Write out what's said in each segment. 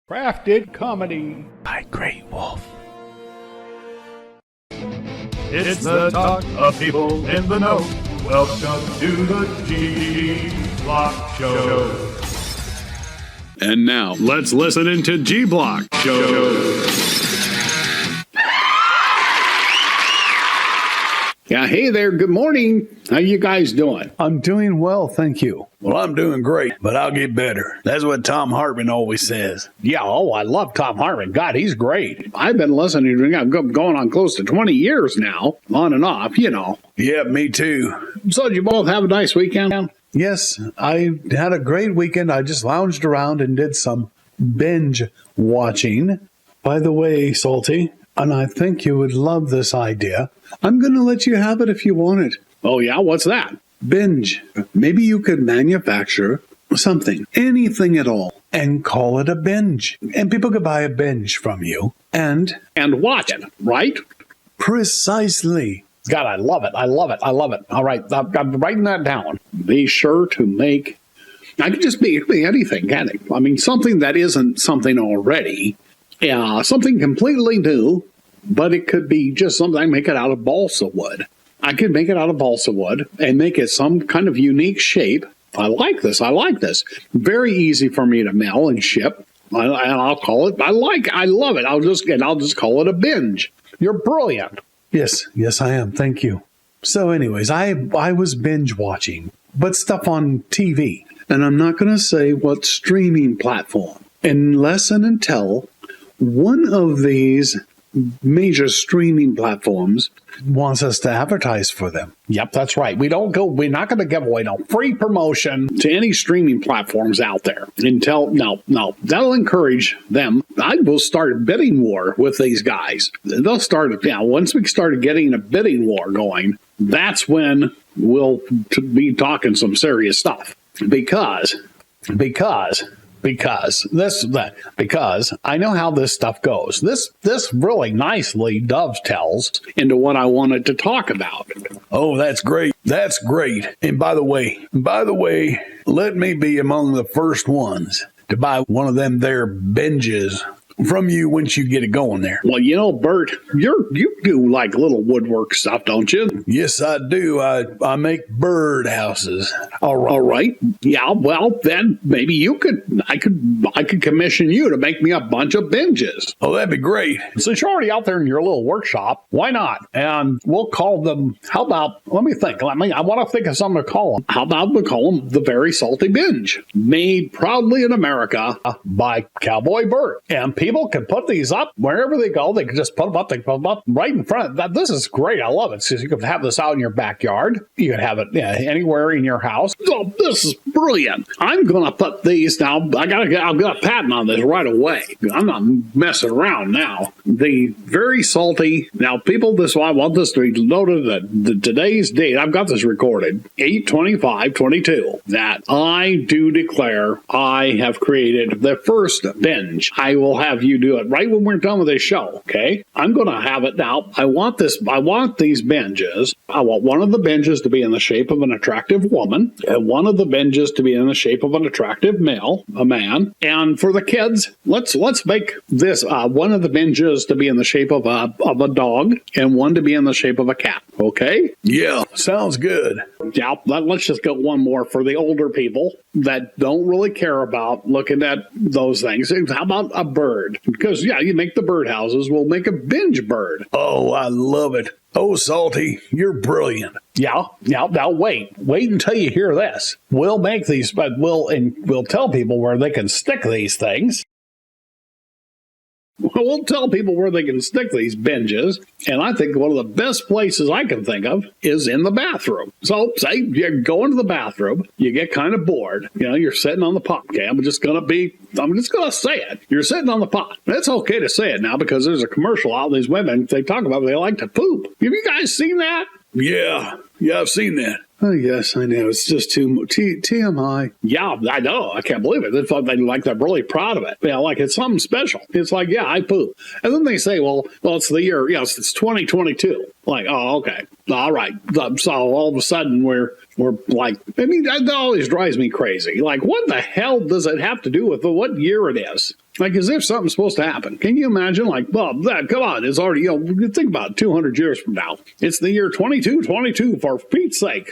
Crafted comedy by Great Wolf. It's the talk of people in the know. Welcome to the G-Block Show. And now, let's listen into G-Block Show. Yeah, hey there, good morning. How you guys doing? I'm doing well, thank you. Well, I'm doing great, but I'll get better. That's what Tom Hartman always says. Yeah, I love Tom Hartman. God, he's great. I've been listening to him going on close to 20 years now, on and off, you know. Yeah, me too. So did you both have a nice weekend? Yes, I had a great weekend. I just lounged around and did some binge watching. By the way, Sulty, and I think you would love this idea. I'm going to let you have it if you want it. Oh, yeah? What's that? Binge. Maybe you could manufacture something, anything at all, and call it a binge. And people could buy a binge from you. And watch it, right? Precisely. God, I love it. All right, I'm writing that down. Be sure to make... I could just be anything, can't it? I mean, something that isn't something already. Something completely new, but it could be just something. I make it out of balsa wood. I could make it out of balsa wood and make it some kind of unique shape. I like this. Very easy for me to mail and ship. And I'll call it. I love it. I'll just call it a binge. You're brilliant. Yes, I am. Thank you. So anyways, I was binge watching, but stuff on TV. And I'm not going to say what streaming platform, unless and until one of these major streaming platforms wants us to advertise for them. Yep, that's right. We're not going to give away no free promotion to any streaming platforms out there no, that'll encourage them. I will start a bidding war with these guys. They'll start, once we started getting a bidding war going, that's when we'll be talking some serious stuff. Because I know how this stuff goes. This really nicely dovetails into what I wanted to talk about. Oh, that's great. That's great. And by the way, let me be among the first ones to buy one of them there binges from you once you get it going there. Well, you know, Bert, you do like little woodwork stuff, don't you? Yes, I do. I make bird houses. All right. Yeah, well, then maybe I could commission you to make me a bunch of binges. Oh, that'd be great. Since you're already out there in your little workshop, why not? And we'll call them, let me think. I want to think of something to call them. How about we call them the Very Salty Binge? Made proudly in America by Cowboy Bert. And people can put these up wherever they go. They can just put them up right in front. This is great. I love it. So you can have this out in your backyard. You can have it anywhere in your house. Oh, this is brilliant. I'm going to put these now. I've got a patent on this right away. I'm not messing around now. The Very Salty. Now, people, I want this to be noted that today's date, I've got this recorded, 8/25/22, that I do declare I have created the first binge. I will have you do it right when we're done with this show, okay? I'm going to have it now. I want these binges. I want one of the binges to be in the shape of an attractive woman, and one of the binges to be in the shape of an attractive male, a man. And for the kids, let's make this one of the binges to be in the shape of a dog, and one to be in the shape of a cat, okay? Yeah, sounds good. Yeah, let's just get one more for the older people that don't really care about looking at those things. How about a bird? Because, you make the bird houses. We'll make a binge bird. Oh, I love it. Oh, Salty, you're brilliant. Yeah. Now, wait until you hear this. We'll make these, but we'll tell people where they can stick these things. We'll tell people where they can stick these binges, and I think one of the best places I can think of is in the bathroom. So, say you go into the bathroom, you get kind of bored. You're sitting on the pot. Okay, I'm just gonna say it. You're sitting on the pot. It's okay to say it now because there's a commercial out. These women, they talk about they like to poop. Have you guys seen that? Yeah, I've seen that. Oh, yes, I know. It's just too TMI. Yeah, I know. I can't believe it. They're really proud of it. Like it's something special. It's like, I poop. And then they say, well, it's the year. Yes, it's 2022. Like, oh, okay. All right. So all of a sudden we're like, that always drives me crazy. Like, what the hell does it have to do with what year it is? Like as if something's supposed to happen. Can you imagine? Like, well, that, come on, it's already, think about it, 200 years from now. It's the year 2222, for Pete's sake.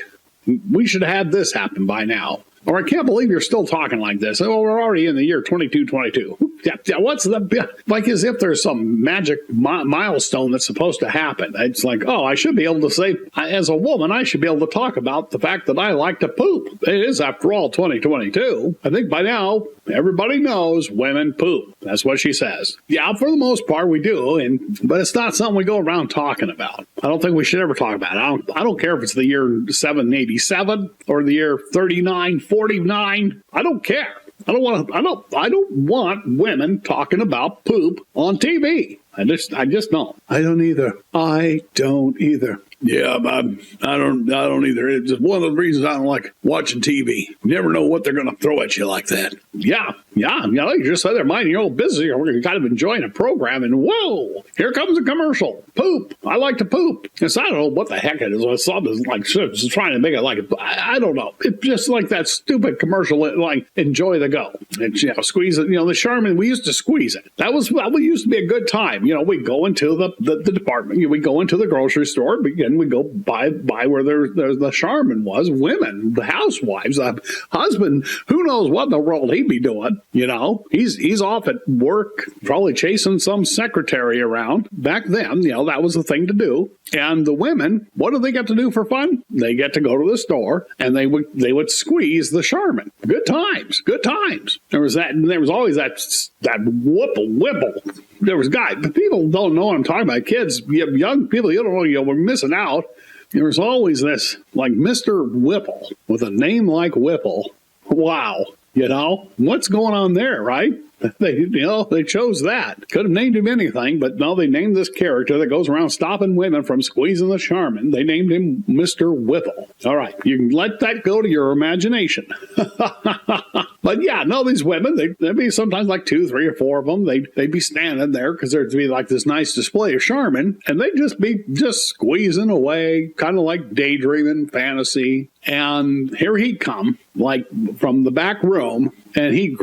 We should have this happen by now. Or I can't believe you're still talking like this. Oh, we're already in the year 2222. Yeah, what's the, like as if there's some magic milestone that's supposed to happen. It's like, oh, I should be able to say, as a woman, I should be able to talk about the fact that I like to poop. It is, after all, 2022. I think by now, everybody knows women poop. That's what she says. Yeah, for the most part, we do. But it's not something we go around talking about. I don't think we should ever talk about it. I don't care if it's the year 787 or the year 3949. I don't care. I don't want women talking about poop on TV. I just don't. I don't either. Yeah, I don't either. It's just one of the reasons I don't like watching TV. You never know what they're going to throw at you like that. Yeah. You just said they're minding your own business. You're kind of enjoying a program, and whoa, here comes a commercial. Poop. I like to poop. I don't know what the heck it is. Something's like just trying to make it like I don't know. It's just like that stupid commercial, like enjoy the go. And squeeze it. The Charmin. We used to squeeze it. That used to be a good time. We go into the department. We go into the grocery store. And we go by where there's the Charmin was. Women, the housewives, the husband. Who knows what in the world he'd be doing? He's off at work, probably chasing some secretary around. Back then, that was the thing to do. And the women, what do they get to do for fun? They get to go to the store and they would squeeze the Charmin. Good times. There was that, and there was always that whipple. There was guys, but people don't know what I'm talking about. Kids, young people, you don't know, we're missing out. There was always this, like Mr. Whipple, with a name like Whipple. Wow. What's going on there, right? They chose that. Could have named him anything, but no, they named this character that goes around stopping women from squeezing the Charmin. They named him Mr. Whipple. All right, you can let that go to your imagination. But yeah, no, these women, there'd be sometimes like 2, 3, or 4 of them. They'd be standing there because there'd be like this nice display of Charmin, and they'd just be squeezing away, kind of like daydreaming fantasy. And here he'd come, like from the back room, and he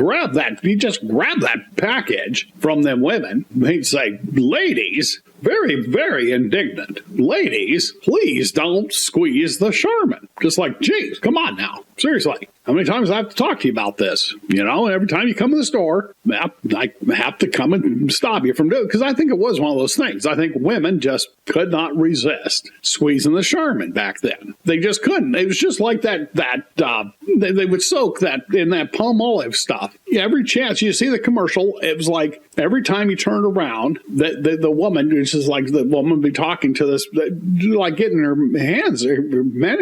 just grabbed that package from them women. He'd say, ladies, very, very indignant. Ladies, please don't squeeze the Charmin. Just like, geez, come on now. Seriously. How many times I have to talk to you about this? Every time you come to the store, I have to come and stop you from doing it. Because I think it was one of those things. I think women just could not resist squeezing the Charmin back then. They just couldn't. It was just like that they would soak that in that palm olive stuff. Every chance you see the commercial, it was like every time you turned around, the woman, which is like the woman be talking to this, like getting her hands, her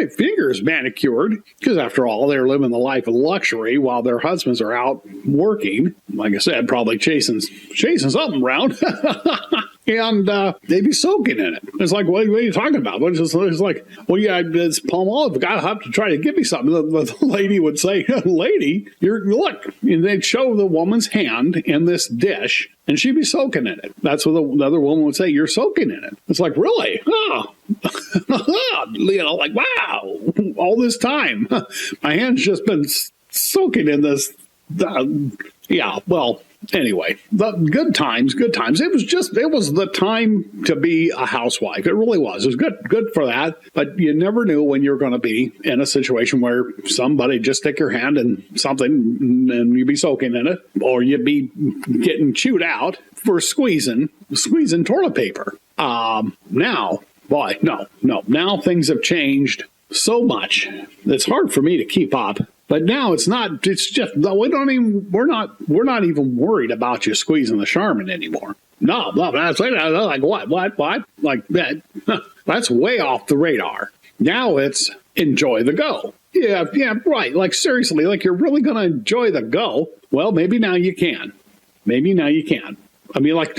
fingers manicured. Because after all, they're living the life of luxury while their husbands are out working. Like I said, probably chasing something around. And they'd be soaking in it. It's like, what are you talking about? It's like, well, yeah, it's palm olive. I have to try to give me something. The lady would say, lady, look. And they'd show the woman's hand in this dish, and she'd be soaking in it. That's what the other woman would say, you're soaking in it. It's like, really? Oh. Like, wow, all this time. My hand's just been soaking in this. Yeah, well, anyway, the good times. It was the time to be a housewife. It really was. It was good for that. But you never knew when you were going to be in a situation where somebody just stick your hand in something and you'd be soaking in it, or you'd be getting chewed out for squeezing toilet paper. Now, boy, no. Now things have changed so much. It's hard for me to keep up. But now it's not. It's just we're not even worried about you squeezing the Charmin anymore. No, that's like what like that. That's way off the radar. Now it's enjoy the go. Yeah, right. Like seriously, like you're really gonna enjoy the go. Well, maybe now you can. I mean, like like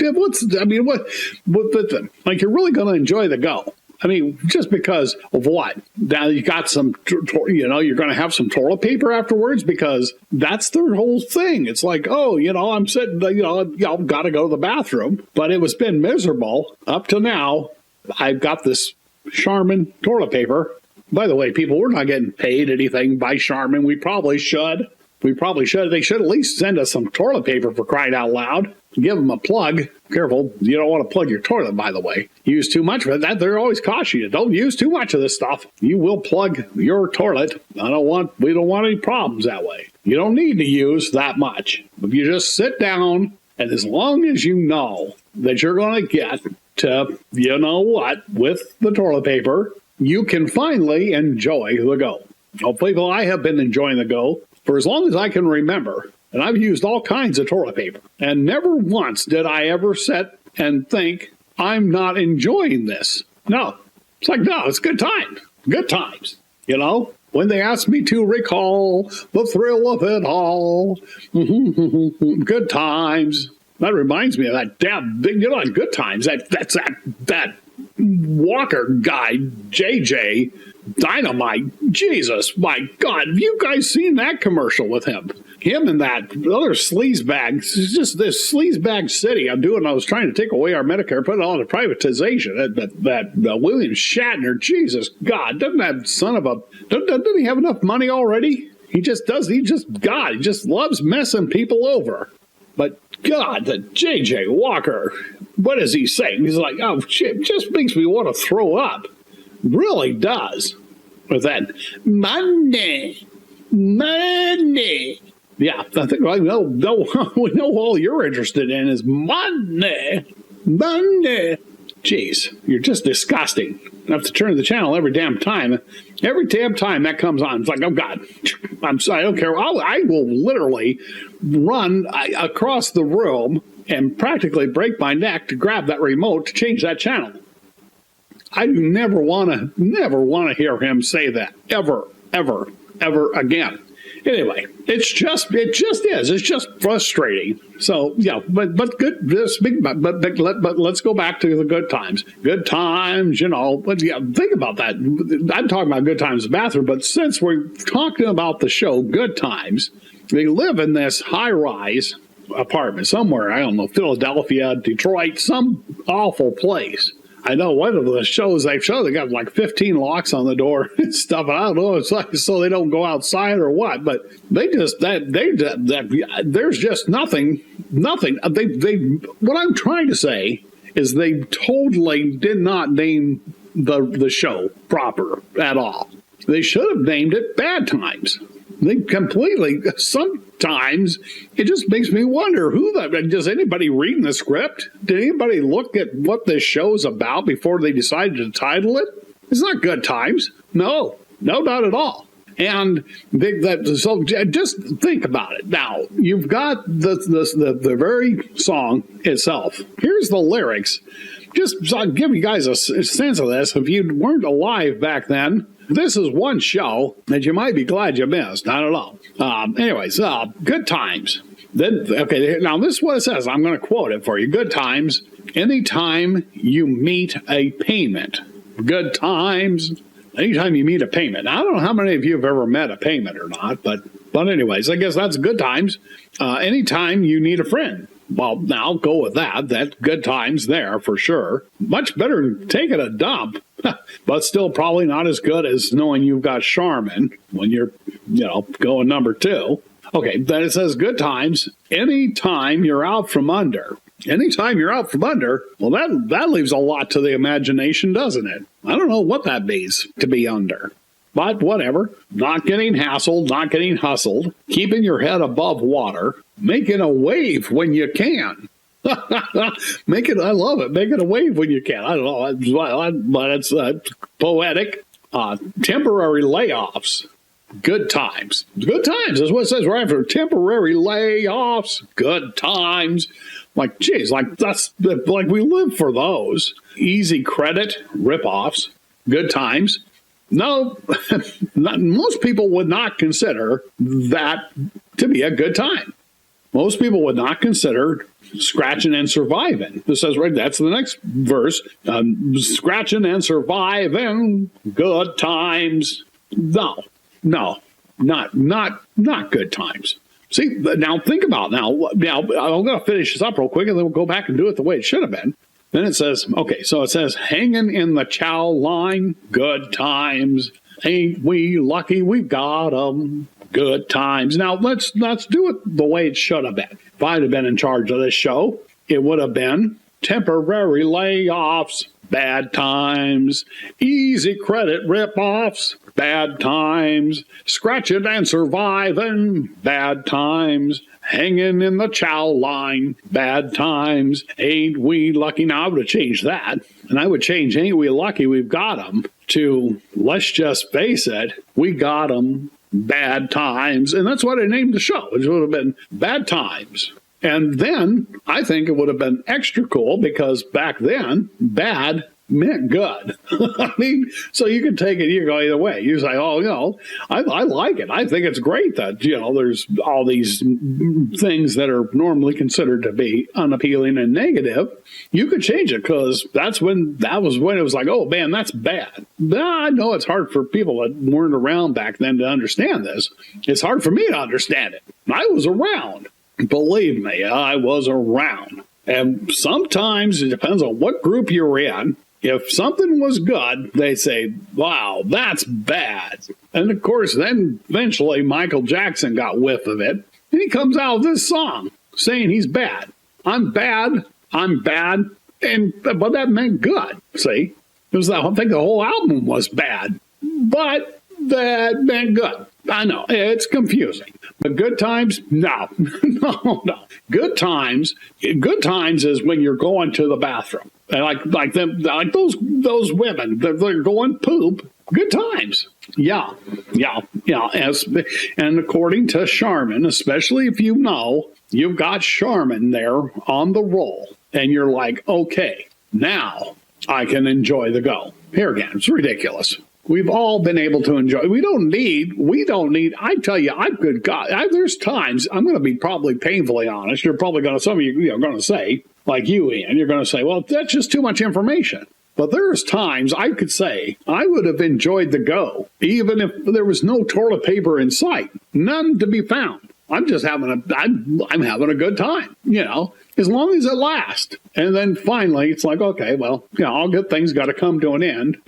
you're really gonna enjoy the go. I mean, just because of what? Now you got some, you're going to have some toilet paper afterwards because that's their whole thing. It's like, oh, I'm sitting, I've got to go to the bathroom, but it was been miserable up to now. I've got this Charmin toilet paper. By the way, people, we're not getting paid anything by Charmin. We probably should. They should at least send us some toilet paper, for crying out loud. Give them a plug. Careful, you don't want to plug your toilet, by the way. Use too much of it. They're always caution you. Don't use too much of this stuff. You will plug your toilet. We don't want any problems that way. You don't need to use that much. If you just sit down, and as long as you know that you're going to get to, you know what, with the toilet paper, you can finally enjoy the go. Hopefully, I have been enjoying the go for as long as I can remember. And I've used all kinds of toilet paper. And never once did I ever sit and think, I'm not enjoying this. No. It's like, no, it's good times. Good times. You know? When they ask me to recall the thrill of it all. Good times. That reminds me of that damn big, you know, Good Times. That Walker guy, JJ Dynamite. Jesus, my God. Have you guys seen that commercial with him? Him and that other sleazebag. It's just this sleazebag city I was trying to take away our Medicare, put it all into privatization. That William Shatner, Jesus God, doesn't he have enough money already? He just loves messing people over. But God, the J.J. Walker, what is he saying? He's like, oh, shit, just makes me want to throw up. Really does. With that, money. Yeah, I think we know all you're interested in is money. Jeez, you're just disgusting. I have to turn the channel every damn time. Every damn time that comes on, it's like, oh, God. I'm sorry, I don't care. I will literally run across the room and practically break my neck to grab that remote to change that channel. I never want to hear him say that ever again. Anyway, it just is. It's just frustrating. So yeah, but good. But let's go back to the good times. Good times, you know. But yeah, think about that. I'm talking about Good Times in the Bathroom, but since we're talking about the show Good Times, they live in this high-rise apartment somewhere. I don't know, Philadelphia, Detroit, some awful place. I know one of the shows they got like 15 locks on the door and stuff. I don't know. It's like so they don't go outside or what, but there's just nothing. What I'm trying to say is they totally did not name the show proper at all. They should have named it Bad Times. They completely, sometimes it just makes me wonder does anybody read the script? Did anybody look at what this show's about before they decided to title it? It's not Good Times. No, not at all. And so just think about it. Now, you've got the very song itself. Here's the lyrics. Just so I'll give you guys a sense of this. If you weren't alive back then, this is one show that you might be glad you missed. I don't know. Anyways, Good Times. Now this is what it says. I'm going to quote it for you. Good times. Anytime you meet a payment. Good times. Anytime you meet a payment. Now, I don't know how many of you have ever met a payment or not, but anyways, I guess that's good times. Anytime you need a friend. Well, now go with that. That's good times there for sure. Much better than taking a dump, but still probably not as good as knowing you've got Charmin when you're, going number 2. Okay, then it says good times. Anytime you're out from under. Anytime you're out from under, well, that leaves a lot to the imagination, doesn't it? I don't know what that means, to be under. But whatever. Not getting hassled, not getting hustled, keeping your head above water, making a wave when you can. I love it. Making a wave when you can. I don't know, but it's poetic. Temporary layoffs. Good times. Good times. That's what it says right after. Temporary layoffs. Good times. Like, geez, that's like we live for those. Easy credit ripoffs. Good times. No, most people would not consider that to be a good time. Most people would not consider scratching and surviving. This says right, that's the next verse. Scratching and surviving, good times. No, not good times. See, now think about now I'm going to finish this up real quick and then we'll go back and do it the way it should have been. Then it says, hanging in the chow line, good times. Ain't we lucky we've got 'em? Good times. Now, let's do it the way it should have been. If I'd have been in charge of this show, it would have been temporary layoffs, bad times, easy credit rip-offs, bad times, scratching and surviving, bad times, hanging in the chow line, bad times, ain't we lucky? Now, I would have changed that, and I would change ain't we lucky we've got 'em to let's just face it, we got 'em, bad times. And that's what I named the show. It would have been Bad Times. And then I think it would have been extra cool because back then, bad meant good. I mean, so you can take it, you go either way. You say, oh, I like it. I think it's great that, there's all these things that are normally considered to be unappealing and negative. You could change it because that was when it was like, oh, man, that's bad. I know it's hard for people that weren't around back then to understand this. It's hard for me to understand it. I was around. Believe me, I was around. And sometimes it depends on what group you're in. If something was good, they say, wow, that's bad. And of course, then eventually Michael Jackson got whiff of it. And he comes out with this song saying he's bad. I'm bad. But that meant good. See, I think the whole album was bad, but that meant good. I know it's confusing, but good times, no. Good times is when you're going to the bathroom, and like those women, they're going poop. Good times, yeah. And according to Charmin, especially if you've got Charmin there on the roll, and you're like, okay, now I can enjoy the go. Here again, it's ridiculous. We've all been able to enjoy. We don't need, I tell you, there's times, I'm going to be probably painfully honest. You're probably some of you are going to say, like you, Ian, you're going to say, well, that's just too much information. But there's times I could say I would have enjoyed the go, even if there was no toilet paper in sight, none to be found. I'm just having a good time, as long as it lasts. And then finally, it's like, okay, well, all good things got to come to an end.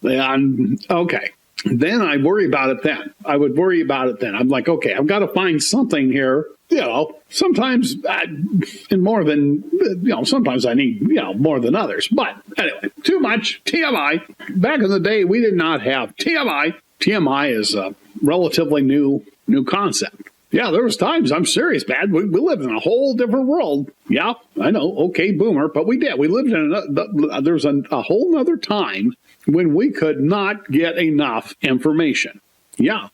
And okay. Then I worry about it then. I'm like, okay, I've got to find something here. Sometimes sometimes I need, more than others. But anyway, too much TMI. Back in the day, we did not have TMI. TMI is a relatively new concept. Yeah, there was times, I'm serious, man. We lived in a whole different world. Yeah, I know. Okay, boomer. But we did. We lived in there was a whole nother time when we could not get enough information. Yeah.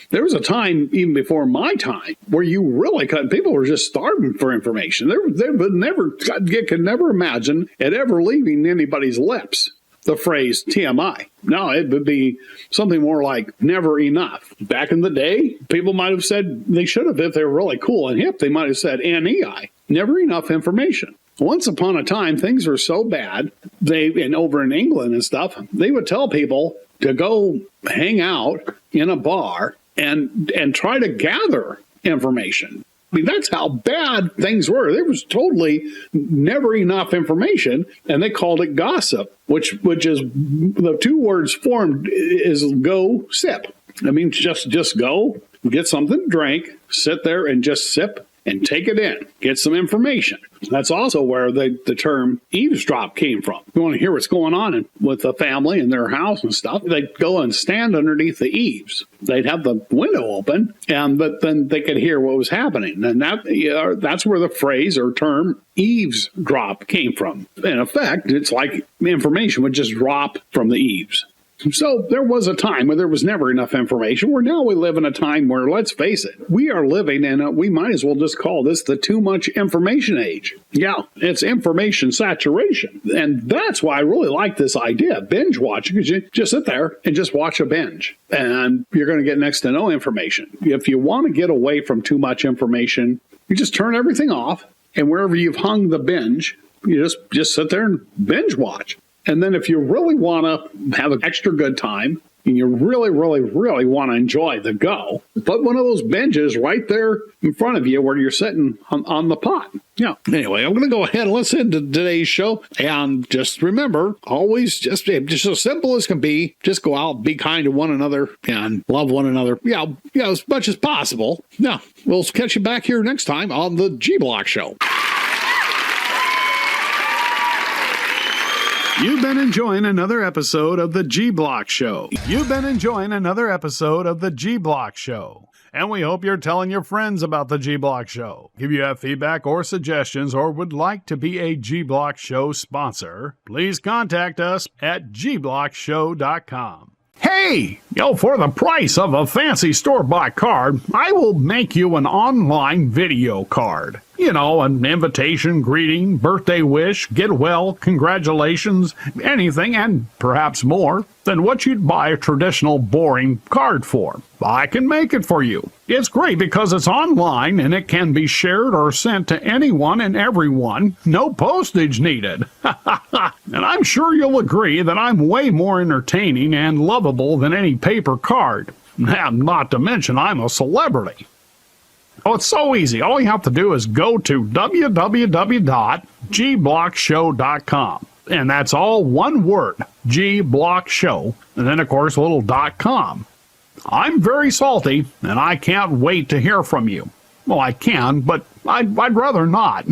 There was a time, even before my time, where you really couldn't. People were just starving for information. They could never imagine it ever leaving anybody's lips, the phrase TMI. No, it would be something more like never enough. Back in the day, people might have said, they should have, if they were really cool and hip, they might have said NEI, never enough information. Once upon a time, things were so bad, and over in England and stuff, they would tell people to go hang out in a bar and try to gather information. I mean, that's how bad things were. There was totally never enough information, and they called it gossip, which is the two words formed is go sip. I mean, just go get something to drink, sit there and just sip and take it in, get some information. That's also where the term eavesdrop came from. You want to hear what's going on with the family in their house and stuff, they'd go and stand underneath the eaves. They'd have the window open, but then they could hear what was happening. And that's where the phrase or term eavesdrop came from. In effect, it's like information would just drop from the eaves. So there was a time where there was never enough information, where now we live in a time where, let's face it, we are living in we might as well just call this the too much information age. Yeah, it's information saturation. And that's why I really like this idea, binge watching, because you just sit there and just watch a binge, and you're going to get next to no information. If you want to get away from too much information, you just turn everything off, and wherever you've hung the binge, you just sit there and binge watch. And then if you really want to have an extra good time, and you really, really, really want to enjoy the go, put one of those binges right there in front of you where you're sitting on the pot. Yeah. Anyway, I'm going to go ahead and listen to today's show. And just remember, always just as simple as can be, just go out, be kind to one another, and love one another. Yeah, as much as possible. Yeah. We'll catch you back here next time on the G-Block Show. You've been enjoying another episode of the G-Block Show. You've been enjoying another episode of the G-Block Show. And we hope you're telling your friends about the G-Block Show. If you have feedback or suggestions or would like to be a G-Block Show sponsor, please contact us at gblockshow.com. Hey! For the price of a fancy store-bought card, I will make you an online video card. An invitation, greeting, birthday wish, get well, congratulations, anything, and perhaps more than what you'd buy a traditional boring card for. I can make it for you. It's great because it's online and it can be shared or sent to anyone and everyone. No postage needed. And I'm sure you'll agree that I'm way more entertaining and lovable than any paper card. And not to mention I'm a celebrity. Oh, it's so easy. All you have to do is go to www.gblockshow.com. And that's all one word, G-Block-Show. And then, of course, a little .com. I'm very salty, and I can't wait to hear from you. Well, I can, but I'd rather not.